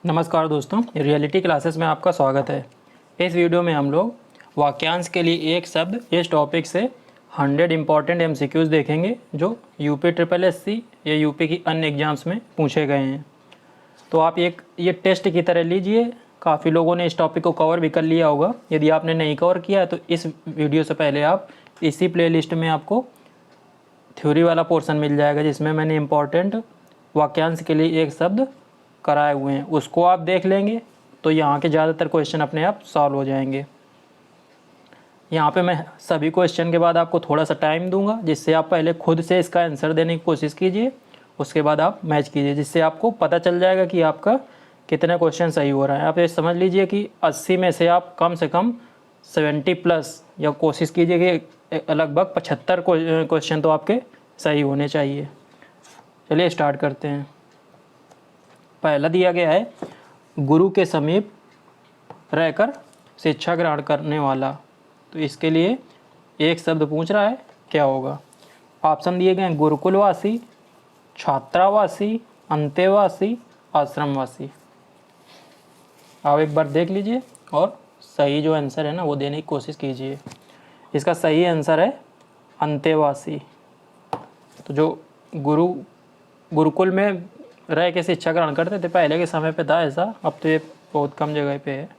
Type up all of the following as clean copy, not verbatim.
नमस्कार दोस्तों, reality classes में आपका स्वागत है। इस वीडियो में हम लोग वाक्यांश के लिए एक शब्द इस टॉपिक से 100 इम्पॉर्टेंट MCQs देखेंगे जो यूपी SSSC या यूपी की अन्य एग्जाम्स में पूछे गए हैं। तो आप ये टेस्ट की तरह लीजिए। काफ़ी लोगों ने इस टॉपिक को कवर भी कर लिया होगा। यदि आपने नहीं कवर किया है तो इस वीडियो से पहले आप इसी प्लेलिस्ट में आपको थ्योरी वाला पोर्शन मिल जाएगा, जिसमें मैंने इम्पॉर्टेंट वाक्यांश के लिए एक शब्द कराए हुए हैं। उसको आप देख लेंगे तो यहाँ के ज़्यादातर क्वेश्चन अपने आप सॉल्व हो जाएंगे। यहाँ पे मैं सभी क्वेश्चन के बाद आपको थोड़ा सा टाइम दूंगा, जिससे आप पहले खुद से इसका आंसर देने की कोशिश कीजिए, उसके बाद आप मैच कीजिए, जिससे आपको पता चल जाएगा कि आपका कितने क्वेश्चन सही हो रहा है। आप ये समझ लीजिए कि 80 में से आप कम से कम 70+ या कोशिश कीजिए कि लगभग 75 क्वेश्चन तो आपके सही होने चाहिए। चलिए स्टार्ट करते हैं। पहला दिया गया है, गुरु के समीप रहकर शिक्षा ग्रहण करने वाला। तो इसके लिए एक शब्द पूछ रहा है, क्या होगा। ऑप्शन दिए गए हैं, गुरुकुलवासी, छात्रावासी, अंतेवासी, आश्रमवासी। आप एक बार देख लीजिए और सही जो आंसर है ना वो देने की कोशिश कीजिए। इसका सही आंसर है अंतेवासी। तो जो गुरुकुल में रह के शिक्षा ग्रहण करते थे, पहले के समय पे था ऐसा, अब तो ये बहुत कम जगह पे है।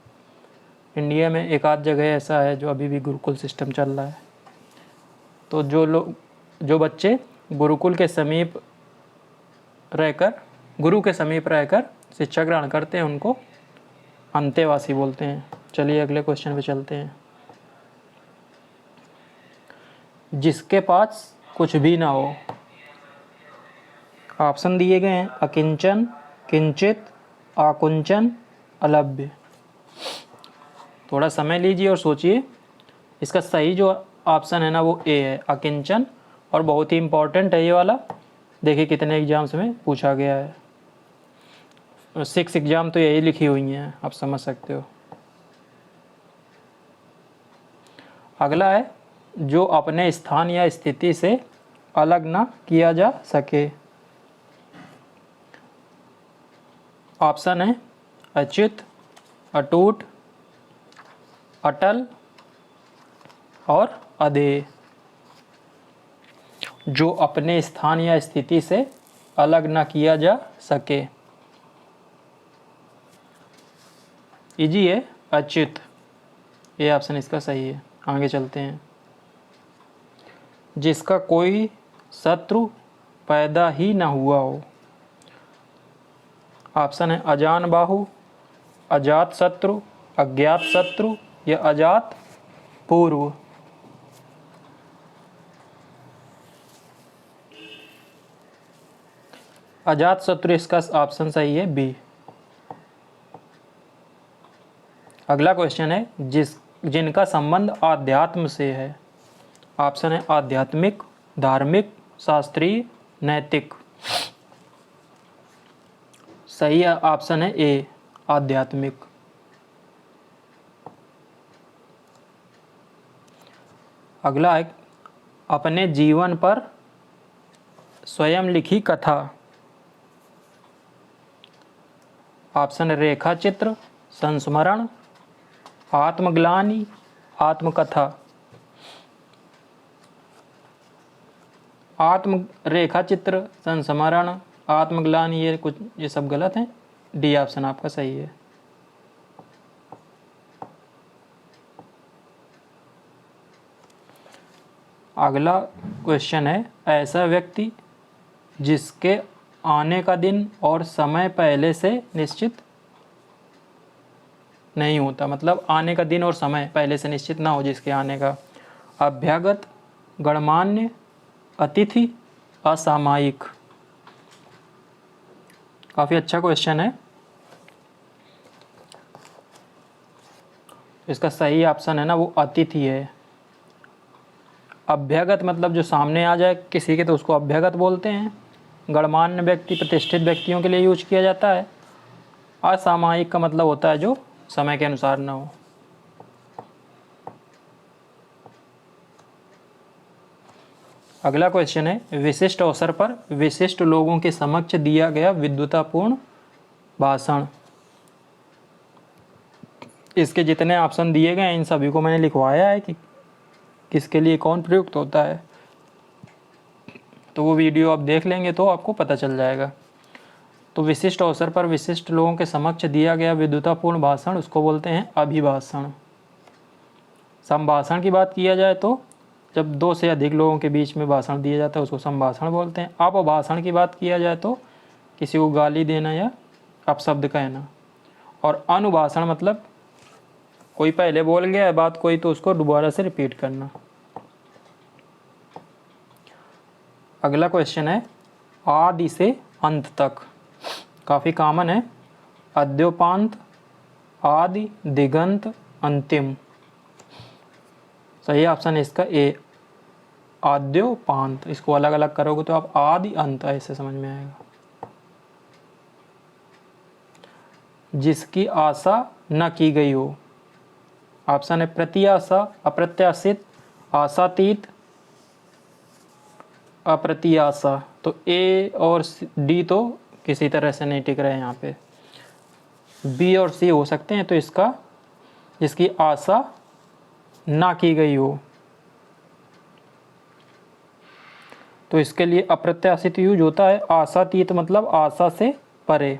इंडिया में एक आध जगह ऐसा है जो अभी भी गुरुकुल सिस्टम चल रहा है। तो जो बच्चे गुरु के समीप रहकर शिक्षा ग्रहण करते हैं उनको अंतेवासी बोलते हैं। चलिए अगले क्वेश्चन पे चलते हैं। जिसके पास कुछ भी ना हो। ऑप्शन दिए गए हैं, अकिंचन, किंचित, आकुंचन, अलभ्य। थोड़ा समय लीजिए और सोचिए। इसका सही जो ऑप्शन है ना वो ए है, अकिंचन। और बहुत ही इम्पोर्टेंट है ये वाला। देखिए कितने एग्जाम्स में पूछा गया है। 6 एग्जाम तो यही लिखी हुई हैं, आप समझ सकते हो। अगला है, जो अपने स्थान या स्थिति से अलग ना किया जा सके। ऑप्शन है अच्युत, अटूट, अटल और अधेय। जो अपने स्थान या स्थिति से अलग ना किया जा सके। इजी है, अच्युत। ये ऑप्शन इसका सही है। आगे चलते हैं। जिसका कोई शत्रु पैदा ही ना हुआ हो। ऑप्शन है अजान बाहु, अजात शत्रु, अज्ञात शत्रु या अजात पूर्व। अजात शत्रु इसका ऑप्शन सही है, बी। अगला क्वेश्चन है, जिनका संबंध आध्यात्म से है। ऑप्शन है आध्यात्मिक, धार्मिक, शास्त्रीय, नैतिक। सही ऑप्शन है ए, आध्यात्मिक। अगला है, अपने जीवन पर स्वयं लिखी कथा। ऑप्शन है रेखा चित्र, संस्मरण, आत्मग्लानि, आत्मकथा। रेखा चित्र, संस्मरण, आत्मग्लानि ये सब गलत हैं। डी ऑप्शन आपका सही है। अगला क्वेश्चन है, ऐसा व्यक्ति जिसके आने का दिन और समय पहले से निश्चित नहीं होता। मतलब आने का दिन और समय पहले से निश्चित ना हो जिसके आने का। अभ्यागत, गणमान्य, अतिथि, असामयिक। काफ़ी अच्छा क्वेश्चन है। इसका सही ऑप्शन है ना वो अतिथि है। अभ्यागत मतलब जो सामने आ जाए किसी के तो उसको अभ्यागत बोलते हैं। गणमान्य व्यक्ति प्रतिष्ठित व्यक्तियों के लिए यूज किया जाता है। असामयिक का मतलब होता है जो समय के अनुसार ना हो। अगला क्वेश्चन है, विशिष्ट अवसर पर विशिष्ट लोगों के समक्ष दिया गया विद्वतापूर्ण भाषण। इसके जितने ऑप्शन दिए गए हैं इन सभी को मैंने लिखवाया है कि किसके लिए कौन प्रयुक्त होता है, तो वो वीडियो आप देख लेंगे तो आपको पता चल जाएगा। तो विशिष्ट अवसर पर विशिष्ट लोगों के समक्ष दिया गया विद्वतापूर्ण भाषण उसको बोलते हैं अभिभाषण। संभाषण की बात किया जाए तो जब 2 से अधिक लोगों के बीच में भाषण दिया जाता है उसको संभाषण बोलते हैं। अपभाषण की बात किया जाए तो किसी को गाली देना या अपशब्द कहना। और अनुभाषण मतलब कोई पहले बोल गया है बात कोई तो उसको दोबारा से रिपीट करना। अगला क्वेश्चन है आदि से अंत तक, काफ़ी कॉमन है। अद्योपांत, आदि, दिगंत, अंतिम। सही ऑप्शन है इसका ए, आद्योपांत। इसको अलग अलग करोगे तो आप आदि अंत ऐसे समझ में आएगा। जिसकी आशा न की गई हो, ऑप्शन है प्रत्याशा, अप्रत्याशित, आशातीत, अप्रत्याशा। तो ए और डी तो किसी तरह से नहीं टिक रहे हैं यहाँ पे, बी और सी हो सकते हैं। तो इसका जिसकी आशा ना की गई हो, तो इसके लिए अप्रत्याशित यूज होता है। आशातीत मतलब आशा से परे।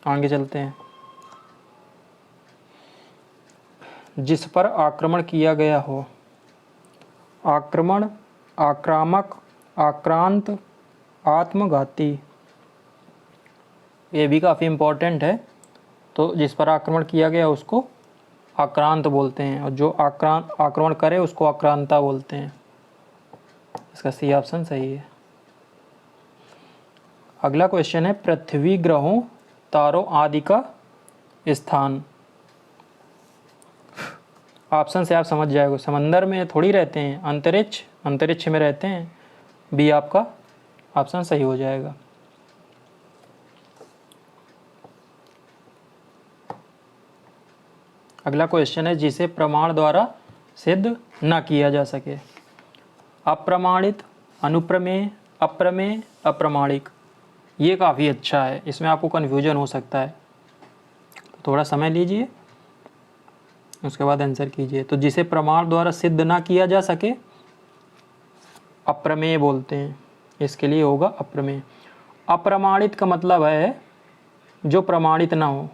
आगे चलते हैं। जिस पर आक्रमण किया गया हो, आक्रमण, आक्रामक, आक्रांत, आत्मघाती। ये भी काफ़ी इम्पोर्टेंट है। तो जिस पर आक्रमण किया गया उसको आक्रांत बोलते हैं और जो आक्रमण करे उसको आक्रांता बोलते हैं। इसका सी ऑप्शन सही है। अगला क्वेश्चन है पृथ्वी, ग्रहों, तारों आदि का स्थान। ऑप्शन से आप समझ जाएगा, समंदर में थोड़ी रहते हैं, अंतरिक्ष में रहते हैं। बी आपका ऑप्शन सही हो जाएगा। अगला क्वेश्चन है जिसे प्रमाण द्वारा सिद्ध न किया जा सके। अप्रमाणित, अनुप्रमेय, अप्रमेय, अप्रमाणिक। ये काफ़ी अच्छा है, इसमें आपको कन्फ्यूजन हो सकता है, थोड़ा समय लीजिए उसके बाद आंसर कीजिए। तो जिसे प्रमाण द्वारा सिद्ध ना किया जा सके अप्रमेय बोलते हैं, इसके लिए होगा अप्रमेय। अप्रमाणित का मतलब है जो प्रमाणित ना हो।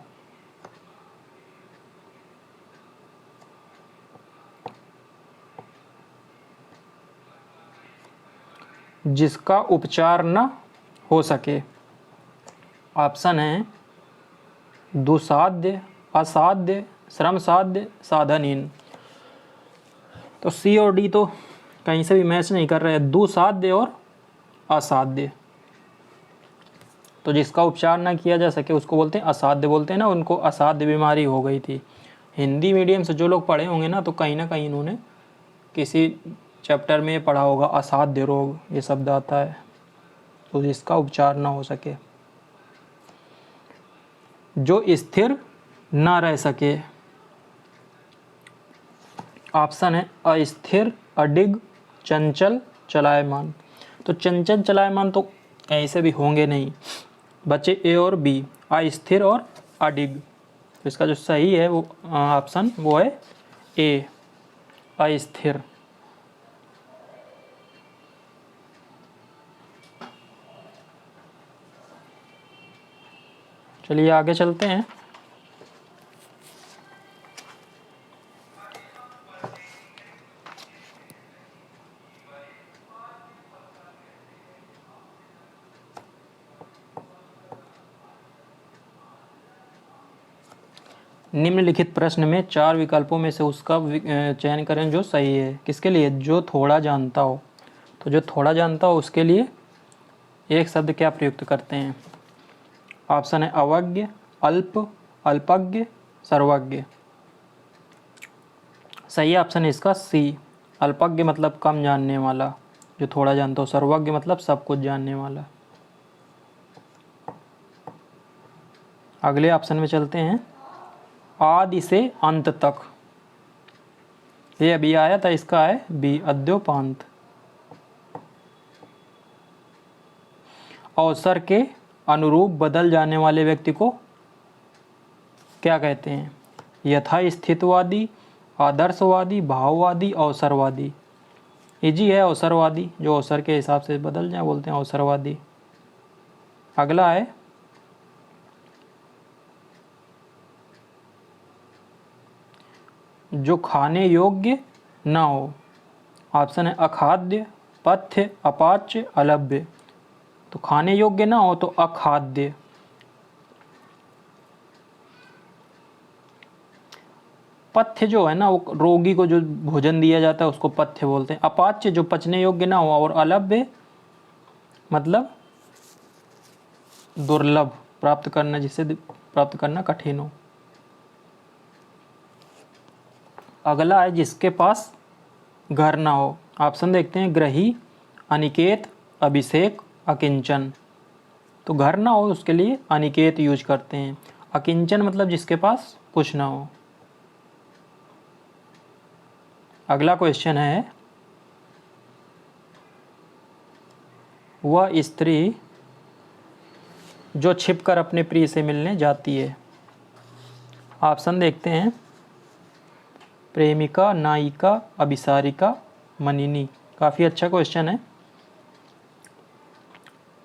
जिसका उपचार न हो सके। ऑप्शन है दुसाध्य, असाध्य, श्रम साध्य, साधनहीन। तो सी और डी तो कहीं से भी मैच नहीं कर रहे हैं, दुसाध्य और असाध्य। तो जिसका उपचार ना किया जा सके उसको बोलते हैं असाध्य। बोलते हैं ना उनको असाध्य बीमारी हो गई थी। हिंदी मीडियम से जो लोग पढ़े होंगे ना तो कहीं ना कहीं इन्होंने किसी चैप्टर में पढ़ा होगा असाध्य रोग, ये शब्द आता है। तो जिसका उपचार ना हो सके। जो स्थिर ना रह सके। ऑप्शन है अस्थिर, अडिग, चंचल, चलायमान। तो चंचल चलायमान तो ऐसे भी होंगे नहीं, बच्चे ए और बी, अस्थिर और अडिग। तो इसका जो सही है वो ऑप्शन वो है ए, अस्थिर। चलिए आगे चलते हैं। निम्नलिखित प्रश्न में 4 विकल्पों में से उसका चयन करें जो सही है। किसके लिए? जो थोड़ा जानता हो। तो जो थोड़ा जानता हो उसके लिए एक शब्द क्या प्रयुक्त करते हैं? ऑप्शन है अवज्ञ, अल्प, अल्पज्ञ, सर्वज्ञ। सही ऑप्शन है इसका सी, अल्पज्ञ मतलब कम जानने वाला, जो थोड़ा जानता हो। सर्वज्ञ मतलब सब कुछ जानने वाला। अगले ऑप्शन में चलते हैं। आदि से अंत तक, ये अभी आया था, इसका है बी, अद्योपांत। अवसर के अनुरूप बदल जाने वाले व्यक्ति को क्या कहते हैं? यथास्थितवादी, आदर्शवादी, भाववादी, अवसरवादी। इजी है अवसरवादी, जो अवसर के हिसाब से बदल जाए बोलते हैं अवसरवादी। अगला है जो खाने योग्य ना हो। ऑप्शन है अखाद्य, पथ्य, अपाच्य, अलभ्य। तो खाने योग्य ना हो तो अखाद्य। पथ्य जो है ना वो रोगी को जो भोजन दिया जाता है उसको पथ्य बोलते हैं। अपाच्य जो पचने योग्य ना हो, और अलभ्य मतलब दुर्लभ, प्राप्त करना, जिसे प्राप्त करना कठिन हो। अगला है जिसके पास घर ना हो। ऑप्शन देखते हैं ग्रही, अनिकेत, अभिषेक, अकिंचन। तो घर ना हो उसके लिए अनिकेत यूज करते हैं। अकिंचन मतलब जिसके पास कुछ ना हो। अगला क्वेश्चन है वह स्त्री जो छिपकर अपने प्रिय से मिलने जाती है। ऑप्शन देखते हैं प्रेमिका, नायिका, अभिसारिका, मनिनी। काफ़ी अच्छा क्वेश्चन है।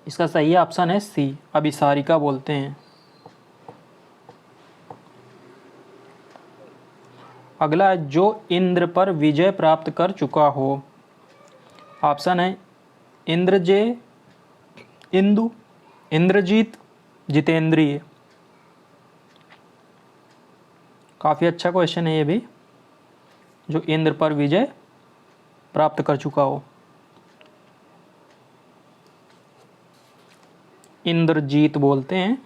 इसका सही ऑप्शन है सी, अभिसारिका बोलते हैं। अगला है जो इंद्र पर विजय प्राप्त कर चुका हो। ऑप्शन है इंद्रजय, इंदु, इंद्रजीत, जितेंद्रिय। काफ़ी अच्छा क्वेश्चन है ये भी, जो इंद्र पर विजय प्राप्त कर चुका हो। इंद्रजीत बोलते हैं,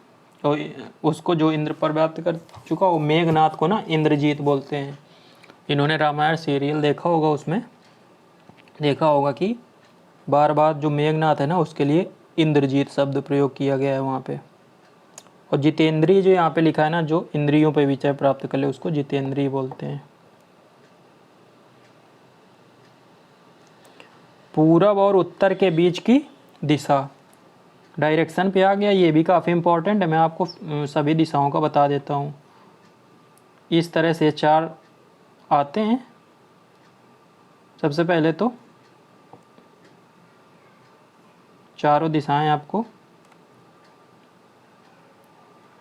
तो उसको जो इंद्र पर प्राप्त कर चुका हो, मेघनाथ को ना इंद्रजीत बोलते हैं। इन्होंने रामायण सीरियल देखा होगा, उसमें देखा होगा कि बार बार जो मेघनाथ है ना उसके लिए इंद्रजीत शब्द प्रयोग किया गया है वहाँ पे। और जितेंद्रिय जो यहाँ पे लिखा है ना, जो इंद्रियों पे विजय प्राप्त कर ले उसको जितेंद्रिय बोलते हैं। पूरब और उत्तर के बीच की दिशा, डायरेक्शन पे आ गया। ये भी काफ़ी इंपॉर्टेंट है, मैं आपको सभी दिशाओं का बता देता हूँ। इस तरह से 4 आते हैं। सबसे पहले तो चारों दिशाएं आपको,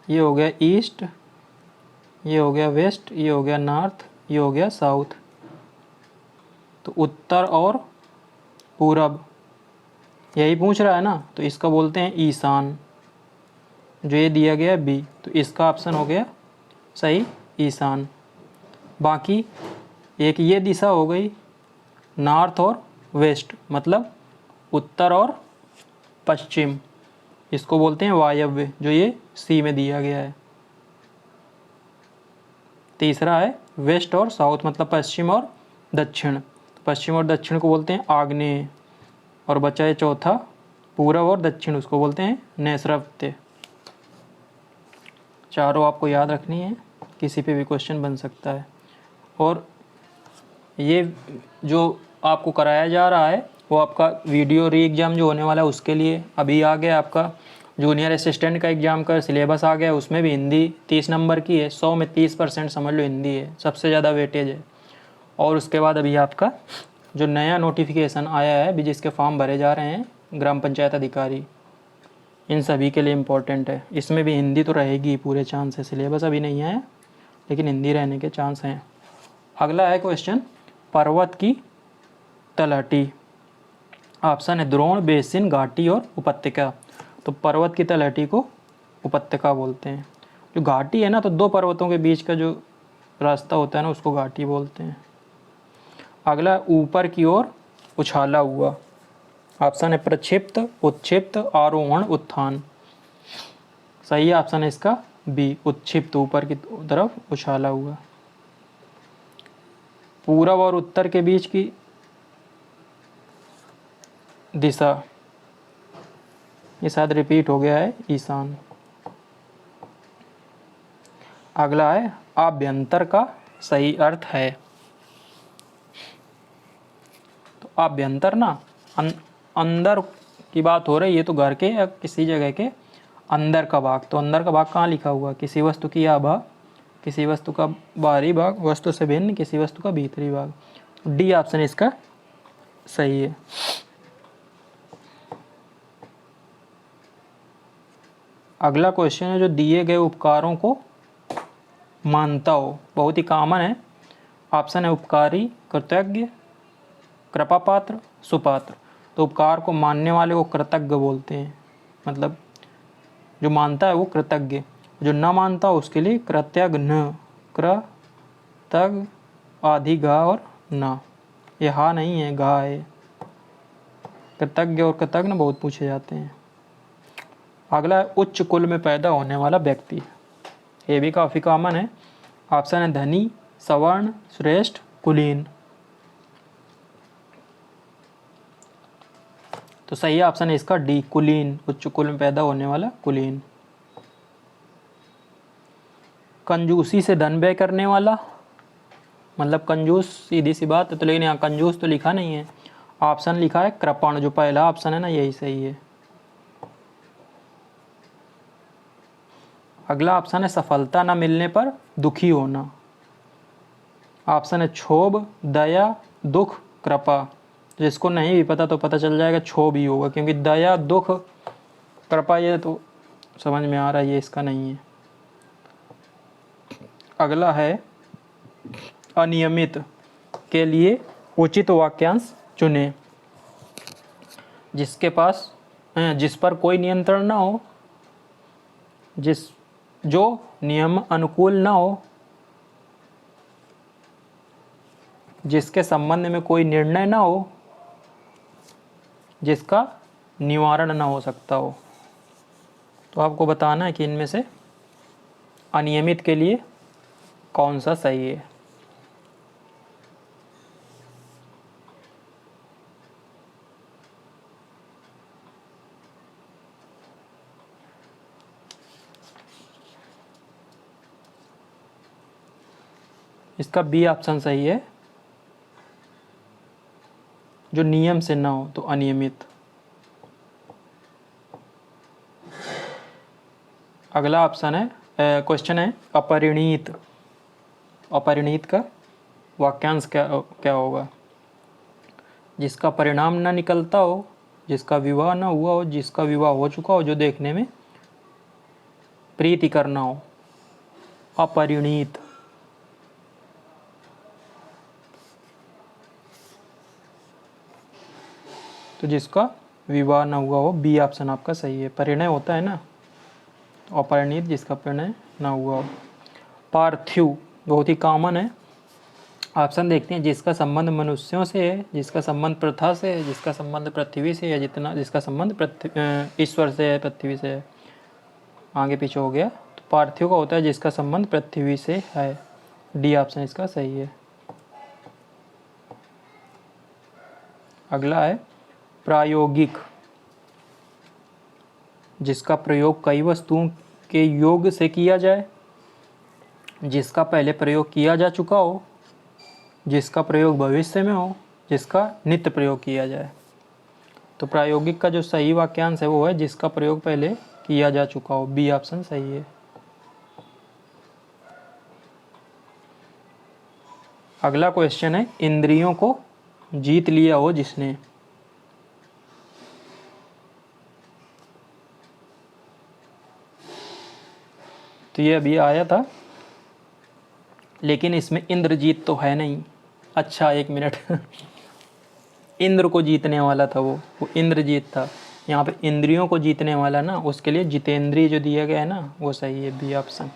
ये हो गया ईस्ट, ये हो गया वेस्ट, ये हो गया नॉर्थ, ये हो गया साउथ। तो उत्तर और पूरब यही पूछ रहा है ना, तो इसका बोलते हैं ईशान। जो ये दिया गया है बी, तो इसका ऑप्शन हो गया सही ईशान। बाकी एक ये दिशा हो गई नॉर्थ और वेस्ट, मतलब उत्तर और पश्चिम, इसको बोलते हैं वायव्य, जो ये सी में दिया गया है। तीसरा है वेस्ट और साउथ, मतलब पश्चिम और दक्षिण। पश्चिम और दक्षिण को बोलते हैं आग्नेय। और बचा है चौथा पूरब और दक्षिण, उसको बोलते हैं नैऋत्य। चारों आपको याद रखनी है, किसी पे भी क्वेश्चन बन सकता है। और ये जो आपको कराया जा रहा है वो आपका वीडियो री एग्ज़ाम जो होने वाला है उसके लिए अभी आ गया। आपका जूनियर असिस्टेंट का एग्ज़ाम का सिलेबस आ गया, उसमें भी हिंदी 30 नंबर की है। 100 में 30% समझ लो हिंदी है, सबसे ज़्यादा वेटेज है। और उसके बाद अभी आपका जो नया नोटिफिकेशन आया है अभी, जिसके फॉर्म भरे जा रहे हैं ग्राम पंचायत अधिकारी, इन सभी के लिए इम्पोर्टेंट है। इसमें भी हिंदी तो रहेगी पूरे चांस है। सिलेबस अभी नहीं है लेकिन हिंदी रहने के चांस हैं। अगला है क्वेश्चन पर्वत की तलहटी। ऑप्शन है द्रोण, बेसिन, घाटी और उपत्यका। तो पर्वत की तलहटी को उपत्यका बोलते हैं। जो घाटी है ना, तो 2 पर्वतों के बीच का जो रास्ता होता है ना उसको घाटी बोलते हैं। अगला ऊपर की ओर उछाला हुआ। ऑप्शन है प्रक्षिप्त, उत्क्षिप्त, आरोहण, उत्थान। सही ऑप्शन है इसका बी, उत्क्षिप्त, ऊपर की तरफ उछाला हुआ। पूरब और उत्तर के बीच की दिशा, ये शायद रिपीट हो गया है, ईशान। अगला है आभ्यंतर का सही अर्थ है। तो आभ्यंतर ना अंदर की बात हो रही है, तो घर के या किसी जगह के अंदर का भाग। तो अंदर का भाग कहाँ लिखा हुआ, किसी वस्तु की आभा किसी वस्तु का बाहरी भाग वस्तु से भिन्न, किसी वस्तु का भीतरी भाग। डी ऑप्शन इसका सही है। अगला क्वेश्चन है, जो दिए गए उपकारों को मानता हो, बहुत ही कॉमन है। ऑप्शन है उपकारी, कृतज्ञ, कृपापात्र, सुपात्र। तो उपकार को मानने वाले को कृतज्ञ बोलते हैं, मतलब जो मानता है वो कृतज्ञ, जो न मानता हो उसके लिए कृतज्ञ न, कृतज्ञ आदि घा और न, ये हा नहीं है, घा है। कृतज्ञ और कृतज्ञ बहुत पूछे जाते हैं। अगला है उच्च कुल में पैदा होने वाला व्यक्ति, ये भी काफ़ी कॉमन है। ऑप्शन है धनी, सवर्ण, श्रेष्ठ, कुलीन। तो सही ऑप्शन है इसका डी, कुलीन, उच्च कुल में पैदा होने वाला कुलीन। कंजूसी से धन व्यय करने वाला, मतलब कंजूस सीधी सी बात है, तो लेकिन यहाँ कंजूस तो लिखा नहीं है, ऑप्शन लिखा है कृपण, जो पहला ऑप्शन है ना यही सही है। अगला ऑप्शन है सफलता न मिलने पर दुखी होना। ऑप्शन है क्षोभ, दया, दुख, कृपा। जिसको नहीं भी पता तो पता चल जाएगा क्षोभ ही होगा, क्योंकि दया, दुख, कृपा ये तो समझ में आ रहा है, ये इसका नहीं है। अगला है अनियमित के लिए उचित वाक्यांश चुने। जिस पर कोई नियंत्रण ना हो, जो नियम अनुकूल ना हो, जिसके संबंध में कोई निर्णय ना हो, जिसका निवारण ना हो सकता हो। तो आपको बताना है कि इनमें से अनियमित के लिए कौन सा सही है। इसका बी ऑप्शन सही है, जो नियम से ना हो, तो अनियमित। अगला ऑप्शन है, क्वेश्चन है अपरिणीत। अपरिणीत का वाक्यांश क्या होगा? जिसका परिणाम ना निकलता हो, जिसका विवाह ना हुआ हो, जिसका विवाह हो चुका हो, जो देखने में प्रीति करना हो, अपरिणीत। तो जिसका विवाह ना हुआ हो, बी ऑप्शन आपका सही है। परिणय होता है ना, अपरिणीत जिसका परिणय ना हुआ हो। पार्थिव बहुत ही कॉमन है। ऑप्शन देखते हैं, जिसका संबंध मनुष्यों से है, जिसका संबंध प्रथा से है, जिसका संबंध पृथ्वी से है, जिसका संबंध ईश्वर से है, पृथ्वी से है। आगे पीछे हो गया, तो पार्थिव का होता है जिसका संबंध पृथ्वी से है। डी ऑप्शन इसका सही है। अगला है प्रायोगिक, जिसका प्रयोग कई वस्तुओं के योग से किया जाए, जिसका पहले प्रयोग किया जा चुका हो, जिसका प्रयोग भविष्य में हो, जिसका नित्य प्रयोग किया जाए। तो प्रायोगिक का जो सही वाक्यांश है वो है जिसका प्रयोग पहले किया जा चुका हो। बी ऑप्शन सही है। अगला क्वेश्चन है इंद्रियों को जीत लिया हो जिसने। तो ये अभी आया था, लेकिन इसमें इंद्रजीत तो है नहीं। अच्छा एक मिनट इंद्र को जीतने वाला था वो इंद्रजीत था। यहाँ पे इंद्रियों को जीतने वाला ना, उसके लिए जितेंद्रिय जो दिया गया है ना वो सही है, बी ऑप्शन।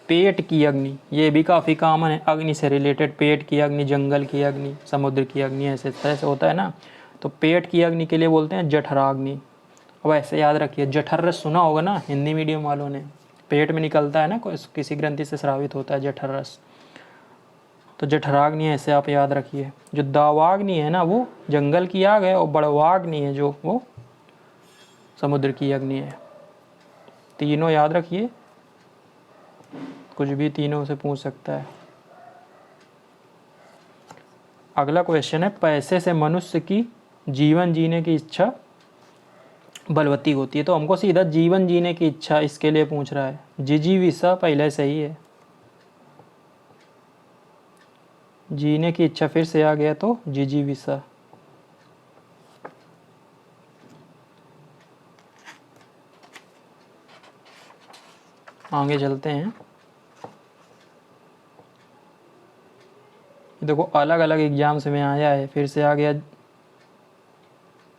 पेट की अग्नि, ये भी काफ़ी कॉमन है, अग्नि से रिलेटेड। पेट की अग्नि, जंगल की अग्नि, समुद्र की अग्नि, ऐसे तरह से होता है ना। तो पेट की अग्नि के लिए बोलते हैं जठराग्नि। अब ऐसे याद रखिए, जठर रस सुना होगा ना हिंदी मीडियम वालों ने, पेट में निकलता है ना, किसी ग्रंथि से स्रावित होता है जठर रस, तो जठराग्नि ऐसे आप याद रखिए। जो दावाग्नि है ना वो जंगल की आग है, और बड़वाग्नि है जो वो समुद्र की अग्नि है। तीनों याद रखिए, कुछ भी तीनों से पूछ सकता है। अगला क्वेश्चन है पैसे से मनुष्य की जीवन जीने की इच्छा बलवती होती है। तो हमको सीधा जीवन जीने की इच्छा इसके लिए पूछ रहा है। जिजीविषा पहले सही है, जीने की इच्छा फिर से आ गया तो जिजीविषा। आगे चलते हैं। देखो अलग अलग एग्जाम्स में आया है, फिर से आ गया।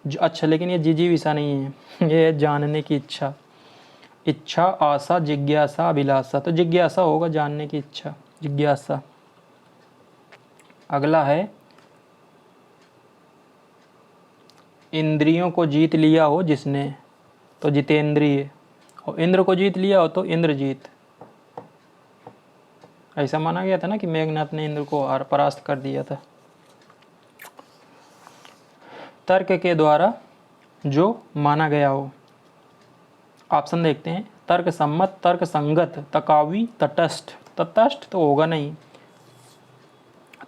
अच्छा लेकिन ये जिजीविषा नहीं है, ये है जानने की इच्छा। इच्छा, आशा, जिज्ञासा, अभिलाषा। तो जिज्ञासा होगा, जानने की इच्छा, जिज्ञासा। अगला है इंद्रियों को जीत लिया हो जिसने, तो जितेंद्रिय। और इंद्र को जीत लिया हो तो इंद्रजीत। ऐसा माना गया था ना कि मेघनाथ ने इंद्र को परास्त कर दिया था। तर्क के द्वारा जो माना गया हो। ऑप्शन देखते हैं। तर्क सम्मत, तर्क संगत, तकावी, तटस्थ। तटस्थ तो होगा नहीं,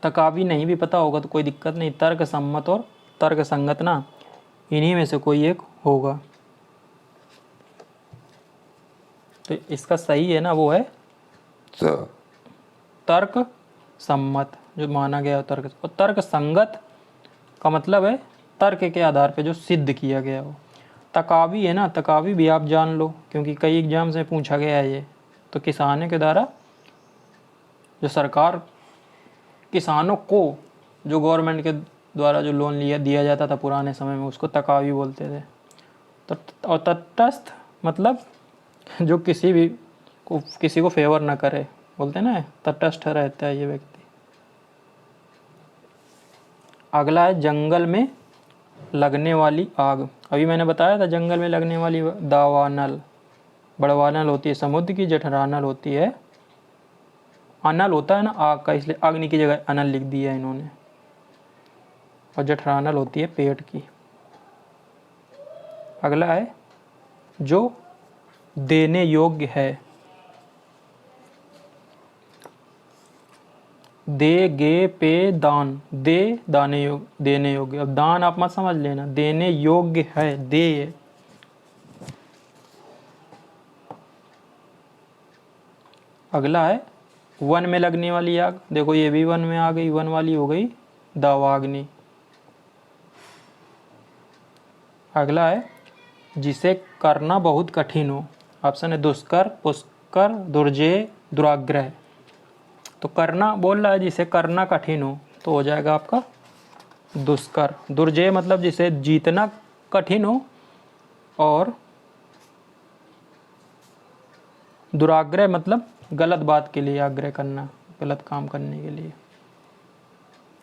तकावी नहीं भी पता होगा तो कोई दिक्कत नहीं। तर्क सम्मत और तर्क संगत ना, इन्हीं में से कोई एक होगा। तो इसका सही है ना, वो है तर्क सम्मत, जो माना गया हो तर्क। और तर्क संगत का मतलब है तर्क के आधार पे जो सिद्ध किया गया हो। तकावी है ना, तकावी भी आप जान लो, क्योंकि कई एग्जाम से पूछा गया है ये। तो किसानों के द्वारा जो सरकार किसानों को जो गवर्नमेंट के द्वारा जो लोन दिया जाता था पुराने समय में, उसको तकावी बोलते थे। तो और तटस्थ मतलब जो किसी को फेवर ना करे, बोलते हैं ना, तटस्थ रहता है ये व्यक्ति। अगला है जंगल में लगने वाली आग। अभी मैंने बताया था जंगल में लगने वाली दावानल, बड़वानल होती है समुद्र की, जठरानल होती है, अनल होता है ना आग का, इसलिए अग्नि की जगह अनल लिख दिया इन्होंने। और जठरानल होती है पेट की। अगला है जो देने योग्य है। दे, गे, पे, दान। दे, दाने योग्य, देने योग्य। अब दान आप मत समझ लेना, देने योग्य है, दे। अगला है वन में लगने वाली आग। देखो ये भी वन में आ गई, वन वाली हो गई दावाग्नि। अगला है जिसे करना बहुत कठिन हो। ऑप्शन है दुष्कर, पुष्कर, दुर्जेय, दुराग्रह। तो करना बोल रहा है जिसे करना कठिन हो, तो हो जाएगा आपका दुष्कर। दुर्जेय मतलब जिसे जीतना कठिन हो, और दुराग्रह मतलब गलत बात के लिए आग्रह करना, गलत काम करने के लिए।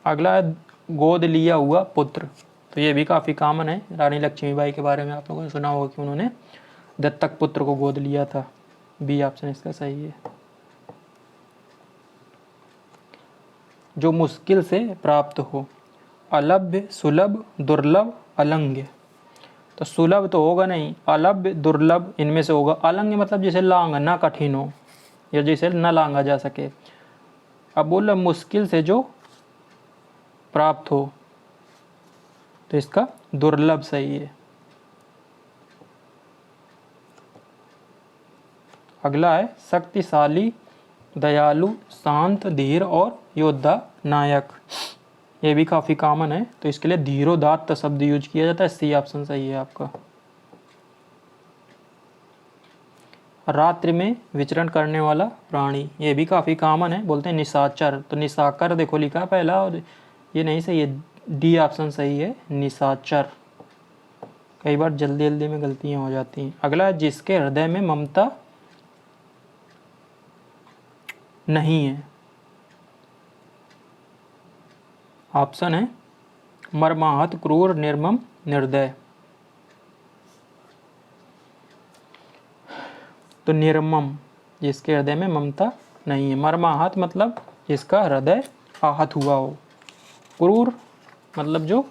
अगला है गोद लिया हुआ पुत्र। तो ये भी काफ़ी कॉमन है। रानी लक्ष्मीबाई के बारे में आप लोगों ने सुना होगा कि उन्होंने दत्तक पुत्र को गोद लिया था। बी ऑप्शन इसका सही है। जो मुश्किल से प्राप्त हो। अलभ्य, सुलभ, दुर्लभ, अलंघ्य। तो सुलभ तो होगा नहीं, अलभ्य, दुर्लभ इनमें से होगा। अलंघ्य मतलब जिसे लांघना कठिन हो या जिसे न लांघा जा सके। अब बोल रहा मुश्किल से जो प्राप्त हो, तो इसका दुर्लभ सही है। अगला है शक्तिशाली, दयालु, शांत, धीर और योद्धा, नायक। ये भी काफ़ी कॉमन है, तो इसके लिए धीरोदात्त शब्द यूज किया जाता है। सी ऑप्शन सही है आपका। रात्रि में विचरण करने वाला प्राणी, ये भी काफ़ी कॉमन है, बोलते हैं निशाचर। तो निशाकर देखो लिखा पहला, और ये नहीं सही है, डी ऑप्शन सही है, निशाचर। कई बार जल्दी जल्दी में गलतियां हो जाती हैं। अगला है जिसके हृदय में ममता नहीं है। ऑप्शन है मर्माहत, क्रूर, निर्मम, निर्दय। तो निर्मम, जिसके हृदय में ममता नहीं है। मर्माहत मतलब जिसका हृदय आहत हुआ हो। क्रूर मतलब जो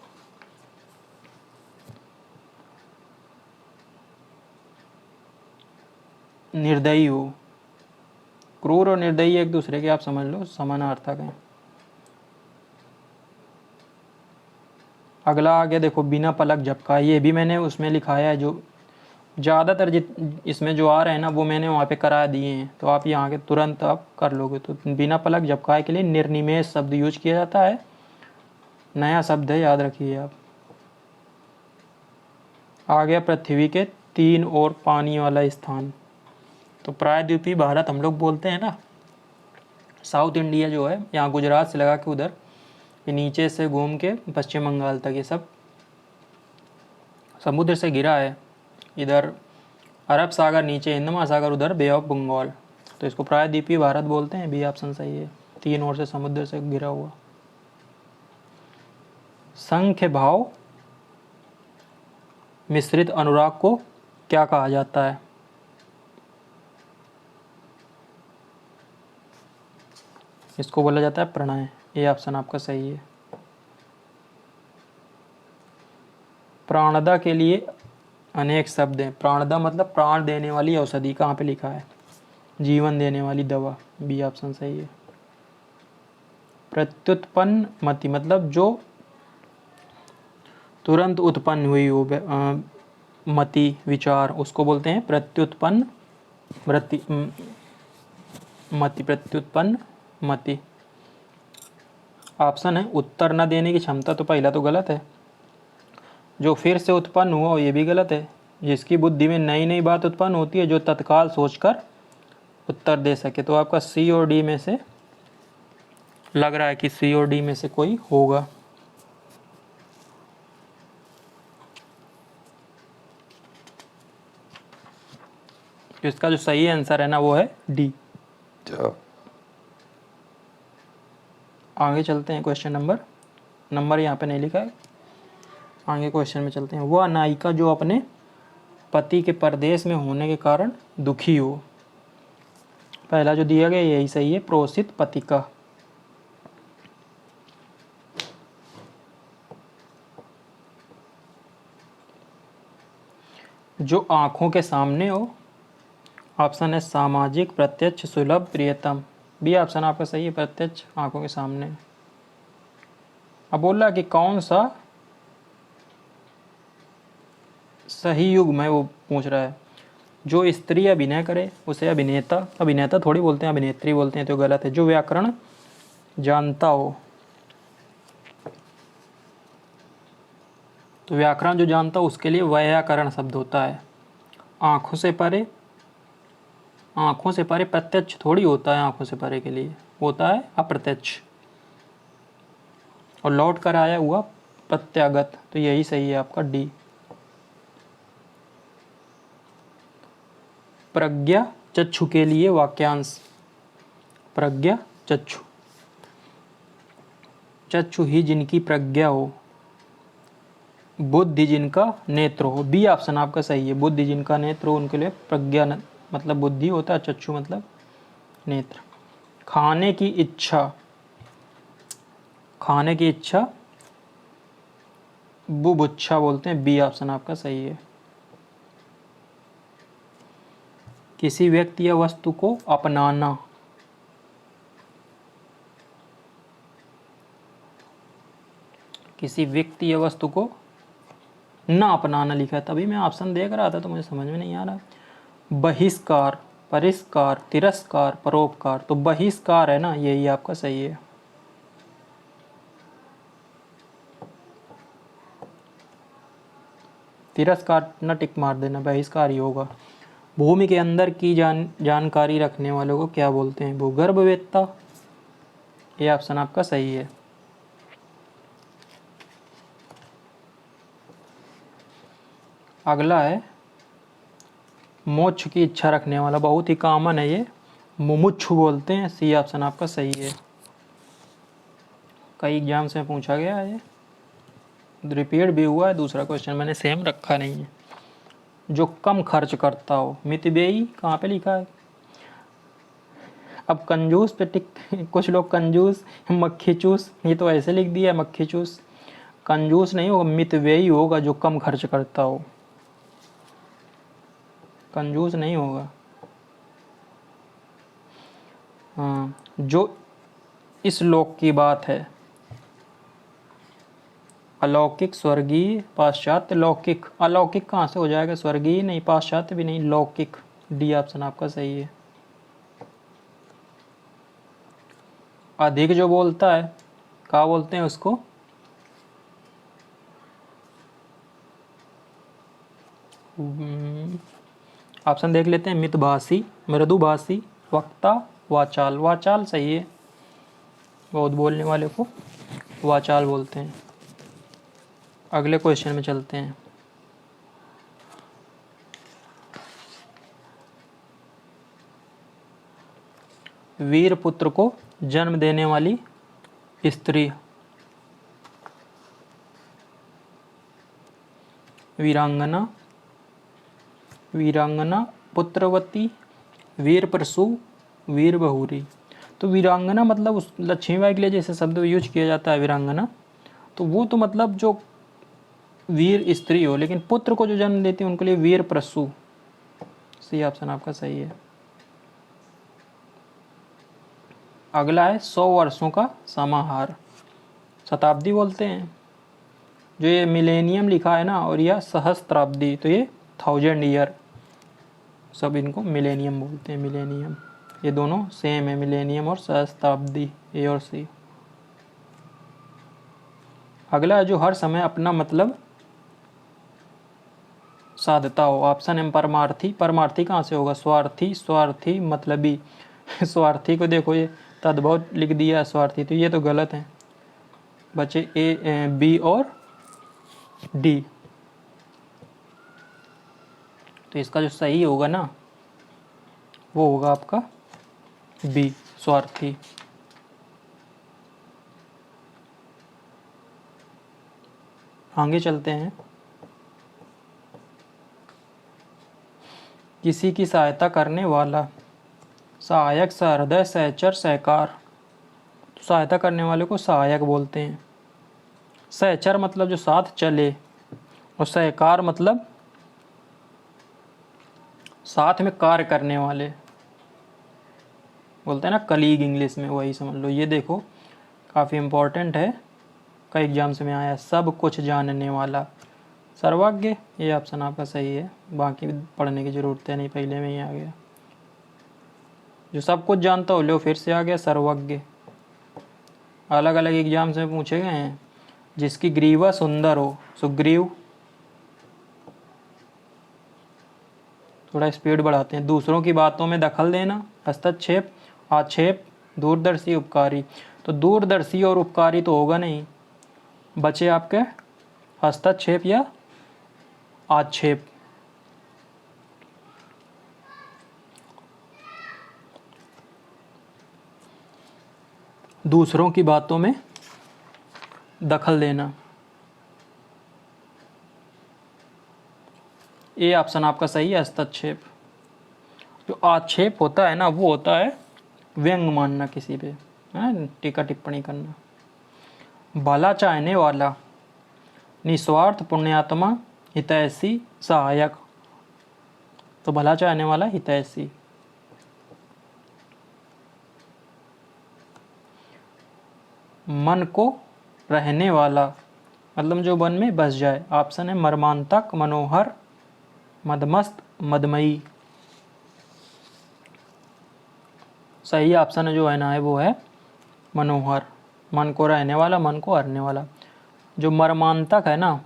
निर्दयी हो। क्रूर और निर्दयी एक दूसरे के आप समझ लो समानार्थक हैं। अगला आ गया देखो बिना पलक झपकाए। ये भी मैंने उसमें लिखाया है जो ज़्यादातर इसमें जो आ रहे हैं ना वो मैंने वहाँ पे करा दिए हैं, तो आप यहाँ के तुरंत आप कर लोगे। तो बिना पलक झपकाए के लिए निर्निमेष शब्द यूज किया जाता है, नया शब्द है, याद रखिए आप। आ गया पृथ्वी के 3 और पानी वाला स्थान। तो प्रायद्वीपीय भारत हम लोग बोलते हैं ना, साउथ इंडिया जो है यहाँ गुजरात से लगा के उधर ये नीचे से घूम के पश्चिम बंगाल तक, ये सब समुद्र से घिरा है। इधर अरब सागर, नीचे हिंद महासागर, उधर बे ऑफ बंगाल। तो इसको प्रायद्वीपीय भारत बोलते हैं, बी ऑप्शन सही है, 3 ओर से समुद्र से घिरा हुआ। संख्य भाव मिश्रित अनुराग को क्या कहा जाता है? इसको बोला जाता है प्रणय। ये ऑप्शन आपका सही है। प्राणदा के लिए अनेक शब्द हैं। प्राणदा मतलब प्राण देने वाली औषधि, कहाँ पे लिखा है? जीवन देने वाली दवा, बी ऑप्शन सही है। प्रत्युत्पन्न मति मतलब जो तुरंत उत्पन्न हुई हो मति, विचार, उसको बोलते हैं प्रत्युत्पन्न मति, प्रत्युत्पन्न मति। ऑप्शन है उत्तर न देने की क्षमता, तो पहला तो गलत है। जो फिर से उत्पन्न हुआ ये भी गलत है। जिसकी बुद्धि में नई नई बात उत्पन्न होती है, जो तत्काल सोचकर उत्तर दे सके। तो आपका सी और डी में से लग रहा है कि सी और डी में से कोई होगा। तो इसका जो सही आंसर है ना वो है डी। आगे चलते हैं। क्वेश्चन नंबर यहाँ पे नहीं लिखा है, आगे क्वेश्चन में चलते हैं। वह नायिका जो अपने पति के परदेश में होने के कारण दुखी हो। पहला जो दिया गया यही सही है, प्रोसित पतिका। जो आंखों के सामने हो। ऑप्शन है सामाजिक, प्रत्यक्ष, सुलभ, प्रियतम। बी ऑप्शन आपका सही है, प्रत्यक्ष, आंखों के सामने। अब बोल रहा कि कौन सा सही युग्म है, वो पूछ रहा है। जो स्त्री अभिनय करे उसे अभिनेता थोड़ी बोलते हैं, अभिनेत्री बोलते हैं, तो गलत है। जो व्याकरण जानता हो, तो व्याकरण जो जानता हो उसके लिए व्याकरण शब्द होता है। आंखों से परे प्रत्यक्ष थोड़ी होता है, आंखों से परे के लिए होता है अप्रत्यक्ष। और लौट कर आया हुआ प्रत्यागत, तो यही सही है आपका डी। प्रज्ञा चक्षु के लिए वाक्यांश। प्रज्ञा चक्षु ही जिनकी प्रज्ञा हो, बुद्धि जिनका नेत्र हो। बी ऑप्शन आपका सही है, बुद्धि जिनका नेत्र हो उनके लिए प्रज्ञा मतलब बुद्धि होता है, चक्षु मतलब नेत्र। खाने की इच्छा बुभुक्षा बोलते हैं, बी ऑप्शन आपका सही है। किसी व्यक्ति या वस्तु को अपनाना। किसी व्यक्ति या वस्तु को ना अपनाना लिखा है, तभी मैं ऑप्शन देख रहा था तो मुझे समझ में नहीं आ रहा। बहिष्कार, परिष्कार, तिरस्कार, परोपकार, तो बहिष्कार है ना, यही आपका सही है। तिरस्कार न टिक मार देना, बहिष्कार ही होगा। भूमि के अंदर की जानकारी रखने वालों को क्या बोलते हैं? भूगर्भवेत्ता। ये ऑप्शन आपका सही है। अगला है मोक्ष की इच्छा रखने वाला, बहुत ही कॉमन है ये, मुमुक्षु बोलते हैं, सी ऑप्शन आपका सही है। कई एग्जाम्स में पूछा गया है, रिपीट भी हुआ है। दूसरा क्वेश्चन मैंने सेम रखा नहीं है। जो कम खर्च करता हो, मितव्ययी कहाँ पे लिखा है? अब कंजूस पे टिक, कुछ लोग कंजूस, मक्खी चूस, ये तो ऐसे लिख दिया है मक्खी चूस। कंजूस नहीं होगा, मितव्ययी होगा, जो कम खर्च करता हो, कंजूस नहीं होगा। हाँ, जो इस लोक की बात है, अलौकिक, स्वर्गीय, पाश्चात्य, लौकिक। अलौकिक कहाँ से हो जाएगा, स्वर्गीय नहीं, पाश्चात्य भी नहीं, लौकिक। डी ऑप्शन आपका सही है। अधिक जो बोलता है क्या बोलते हैं उसको, ऑप्शन देख लेते हैं। मितभाषी, मृदुभाषी, वक्ता, वाचाल। वाचाल सही है, बहुत बोलने वाले को वाचाल बोलते हैं। अगले क्वेश्चन में चलते हैं। वीर पुत्र को जन्म देने वाली स्त्री, वीरांगना, वीरांगना, पुत्रवती, वीर प्रसू, वीर बहुरी। तो वीरांगना मतलब उस लक्ष्मीबाई के लिए जैसे शब्द यूज किया जाता है वीरांगना, तो वो तो मतलब जो वीर स्त्री हो, लेकिन पुत्र को जो जन्म देती है उनके लिए वीर प्रसू। सी ऑप्शन आपका सही है। अगला है 100 वर्षों का समाहार, शताब्दी बोलते हैं। जो ये मिलेनियम लिखा है ना, और यह सहस्त्राब्दी, तो ये 1000 ईयर, सब इनको मिलेनियम बोलते हैं। मिलेनियम, ये दोनों सेम है, मिलेनियम और सहस्त्राब्दी, ए और सी। अगला है जो हर समय अपना मतलब साधता हो। Option M परमार्थी। परमार्थी कहाँ से होगा, स्वार्थी, स्वार्थी, मतलबी। स्वार्थी को देखो ये तद्भव लिख दिया है स्वार्थी, तो ये तो गलत है। बचे ए, बी और डी। तो इसका जो सही होगा ना वो होगा आपका बी, स्वार्थी। आगे चलते हैं। किसी की सहायता करने वाला, सहायक, सहृदय, सहचर, सहकार। तो सहायता करने वाले को सहायक बोलते हैं। सहचर मतलब जो साथ चले, और सहकार मतलब साथ में कार्य करने वाले, बोलते हैं ना कलीग इंग्लिश में, वही समझ लो। ये देखो काफ़ी इम्पोर्टेंट है, कई एग्जाम्स में आया। सब कुछ जानने वाला, सर्वज्ञ। ये ऑप्शन आपका सही है, बाकी पढ़ने की ज़रूरत है नहीं, पहले में ही आ गया। जो सब कुछ जानता हो, लो फिर से आ गया सर्वज्ञ। अलग अलग एग्जाम्स में पूछे गए हैं। जिसकी ग्रीवा सुंदर हो, सुग्रीव। थोड़ा स्पीड बढ़ाते हैं। दूसरों की बातों में दखल देना, हस्तक्षेप, आक्षेप, दूरदर्शी, उपकारी। तो दूरदर्शी और उपकारी तो होगा नहीं, बचे आपके हस्तक्षेप या आक्षेप। दूसरों की बातों में दखल देना, ये ऑप्शन आपका सही है, हस्तक्षेप। जो आक्षेप होता है ना वो होता है व्यंग मानना किसी पे, है टीका टिप्पणी करना। भला चाहने वाला, निस्वार्थ, पुण्यात्मा, हितैषी, सहायक। तो भला चाहने वाला, हितैषी। मन को रहने वाला मतलब जो मन में बस जाए। ऑप्शन है मर्मांतक, मनोहर, मदमस्त, मदमयी। सही ऑप्शन है जो है ना है वो है मनोहर। मन को रहने वाला, मन को हरने वाला। जो मर्मांतक है ना,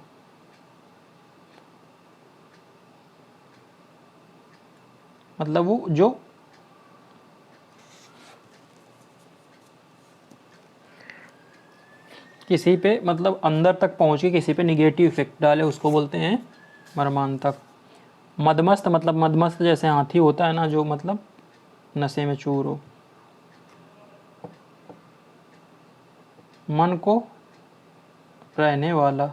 मतलब वो जो किसी पे मतलब अंदर तक पहुंच के किसी पे निगेटिव इफेक्ट डाले, उसको बोलते हैं मर्मांतक। मदमस्त मतलब मदमस्त जैसे हाथी होता है ना, जो मतलब नशे में चूर हो। मन को रहने वाला,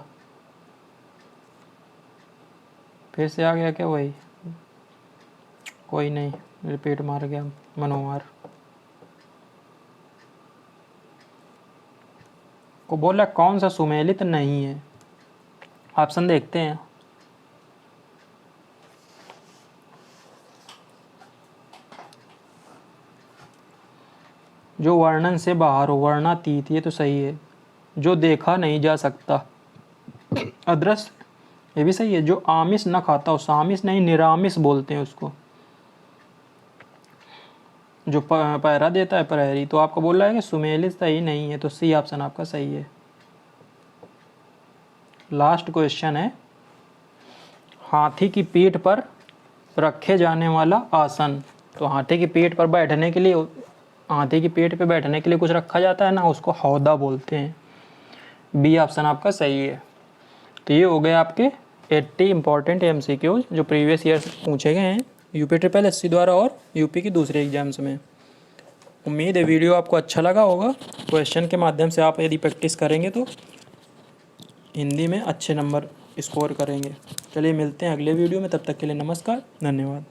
फिर से आ गया क्या वही, कोई नहीं, रिपीट मार गया, मनोहर को बोला कौन सा सुमेलित नहीं है। ऑप्शन देखते हैं। जो वर्णन से बाहर हो, वर्णातीत, ये तो सही है। जो देखा नहीं जा सकता, अदरस, ये भी सही है। जो आमिष ना खाता हो, सामिष नहीं निरामिष बोलते हैं उसको। जो पहरा देता है प्रहरी, तो आपको बोल रहा है कि सुमेलित सही नहीं है, तो सी ऑप्शन आपका सही है। लास्ट क्वेश्चन है, हाथी की पीठ पर रखे जाने वाला आसन। तो हाथी की पीठ पर बैठने के लिए, हाथी की पीठ पे बैठने के लिए कुछ रखा जाता है ना, उसको हौदा बोलते हैं। बी ऑप्शन आपका सही है। तो ये हो गए आपके 80 इंपॉर्टेंट MCQs जो प्रीवियस ईयर पूछे गए हैं UPSSC द्वारा और यूपी की दूसरे एग्जाम्स में। उम्मीद है वीडियो आपको अच्छा लगा होगा। क्वेश्चन के माध्यम से आप यदि प्रैक्टिस करेंगे तो हिंदी में अच्छे नंबर स्कोर करेंगे। चलिए मिलते हैं अगले वीडियो में, तब तक के लिए नमस्कार, धन्यवाद।